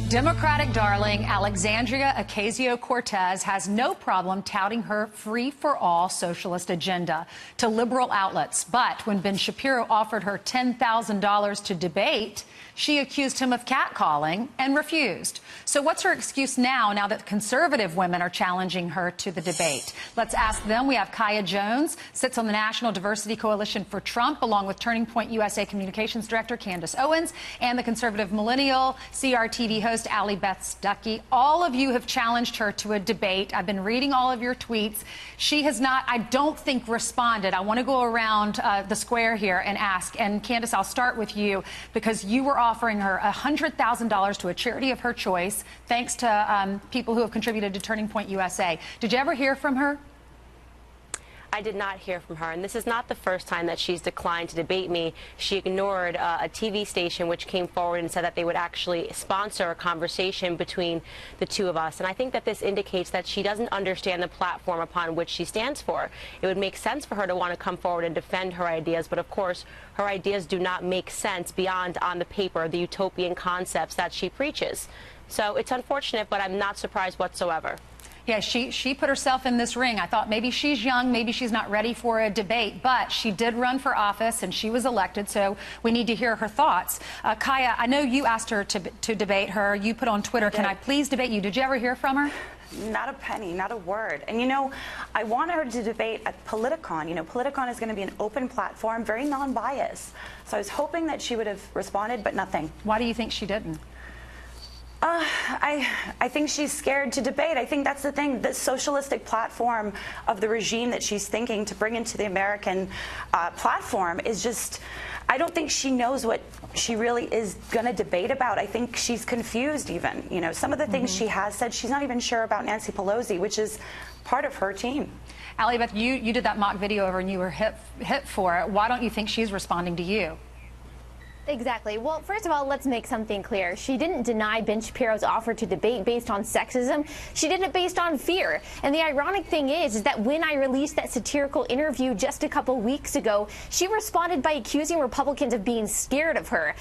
Democratic darling Alexandria Ocasio-Cortez has no problem touting her free-for-all socialist agenda to liberal outlets. But when Ben Shapiro offered her $10,000 to debate, she accused him of catcalling and refused. So what's her excuse now that conservative women are challenging her to the debate? Let's ask them. We have Kaya Jones, sits on the National Diversity Coalition for Trump, along with Turning Point USA Communications Director Candace Owens, and the conservative millennial CRTV host Allie Beth Stuckey. All of you have challenged her to a debate. I've been reading all of your tweets. She has not, I don't think, responded. I want to go around the square here and ask. And Candace, I'll start with you, because you were offering her $100,000 to a charity of her choice, thanks to people who have contributed to Turning Point USA. Did you ever hear from her? I did not hear from her, and this is not the first time that she's declined to debate me. She ignored a TV station which came forward and said that they would actually sponsor a conversation between the two of us. And I think that this indicates that she doesn't understand the platform upon which she stands for. It would make sense for her to want to come forward and defend her ideas, but of course her ideas do not make sense beyond on the paper, the utopian concepts that she preaches. So it's unfortunate, but I'm not surprised whatsoever. Yeah, she put herself in this ring. I thought maybe she's young, maybe she's not ready for a debate, but she did run for office and she was elected, so we need to hear her thoughts. Kaya, I know you asked her to debate her. You put on Twitter, can I please debate you? Did you ever hear from her? Not a penny, not a word. And you know, I want her to debate at Politicon. You know, Politicon is going to be an open platform, very non-biased. So I was hoping that she would have responded, but nothing. Why do you think she didn't? I think she's scared to debate. I think that's the thing. The socialistic platform of the regime that she's thinking to bring into the American platform is just, I don't think she knows what she really is going to debate about. I think she's confused even. You know, some of the things she has said, she's not even sure about Nancy Pelosi, which is part of her team. Allie Beth, you did that mock video over and you were hit for it. Why don't you think she's responding to you? Exactly. Well, first of all, let's make something clear. She didn't deny Ben Shapiro's offer to debate based on sexism. She did it based on fear. And the ironic thing is that when I released that satirical interview just a couple weeks ago, she responded by accusing Republicans of being scared of her.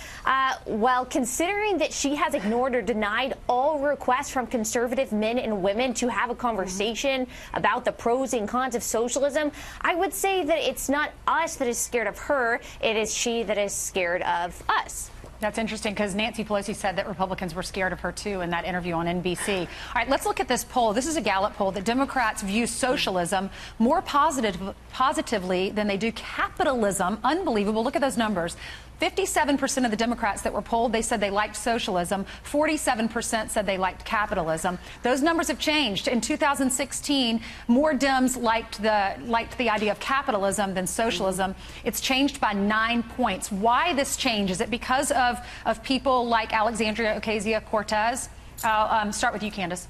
Well, considering that she has ignored or denied all requests from conservative men and women to have a conversation about the pros and cons of socialism, I would say that it's not us that is scared of her. It is she that is scared of us. That's interesting, because Nancy Pelosi said that Republicans were scared of her, too, in that interview on NBC. All right, let's look at this poll. This is a Gallup poll that Democrats view socialism more positively than they do capitalism. Unbelievable. Look at those numbers. 57% of the Democrats that were polled, they said they liked socialism. 47% said they liked capitalism. Those numbers have changed. In 2016, more Dems liked the idea of capitalism than socialism. It's changed by 9 points. Why this change? Is it because of people like Alexandria Ocasio-Cortez? I'll start with you, Candace.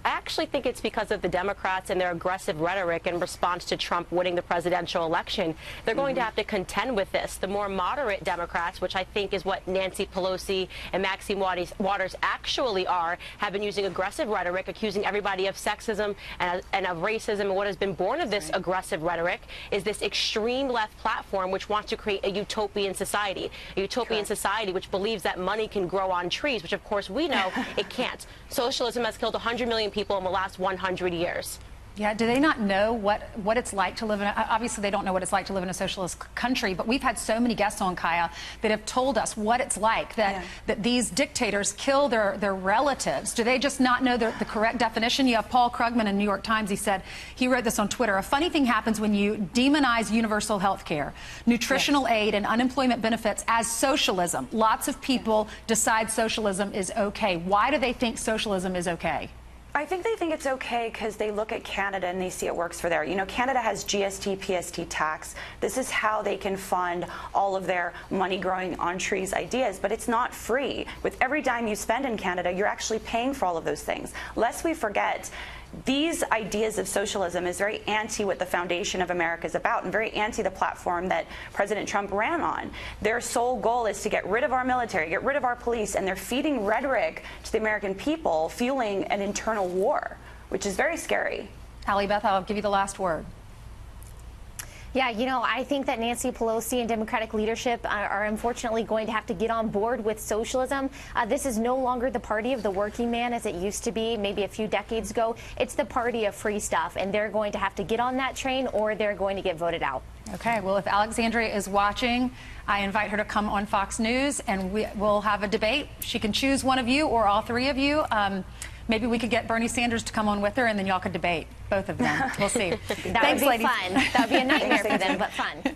I actually think it's because of the Democrats and their aggressive rhetoric in response to Trump winning the presidential election. They're going to have to contend with this. The more moderate Democrats, which I think is what Nancy Pelosi and Maxine Waters actually are, have been using aggressive rhetoric, accusing everybody of sexism and of racism. And what has been born of this aggressive rhetoric is this extreme left platform which wants to create a utopian society. A utopian society which believes that money can grow on trees, which of course we know it can't. Socialism has killed 100 million people in the last 100 years. Yeah, do they not know what it's like to live in obviously they don't know what it's like to live in a socialist country, but we've had so many guests on, Kaya, that have told us what it's like, that these dictators kill their relatives. Do they just not know the correct definition? You have Paul Krugman in the New York Times. He wrote this on Twitter. A funny thing happens when you demonize universal health care, nutritional aid, and unemployment benefits as socialism. Lots of people decide socialism is okay. Why do they think socialism is okay? I think they think it's okay because they look at Canada and they see it works for there. You know, Canada has GST, PST tax. This is how they can fund all of their money growing on trees ideas, but it's not free. With every dime you spend in Canada, you're actually paying for all of those things. Lest we forget, these ideas of socialism is very anti what the foundation of America is about and very anti the platform that President Trump ran on. Their sole goal is to get rid of our military, get rid of our police, and they're feeding rhetoric to the American people, fueling an internal war, which is very scary. Allie Beth, I'll give you the last word. Yeah, you know, I think that Nancy Pelosi and Democratic leadership are unfortunately going to have to get on board with socialism. This is no longer the party of the working man as it used to be maybe a few decades ago. It's the party of free stuff, and they're going to have to get on that train or they're going to get voted out. Okay, well, if Alexandria is watching, I invite her to come on Fox News and we'll have a debate. She can choose one of you or all three of you. Maybe we could get Bernie Sanders to come on with her, and then y'all could debate, both of them. We'll see. That Thanks, would be ladies. fun. That would be a nightmare for them, but fun.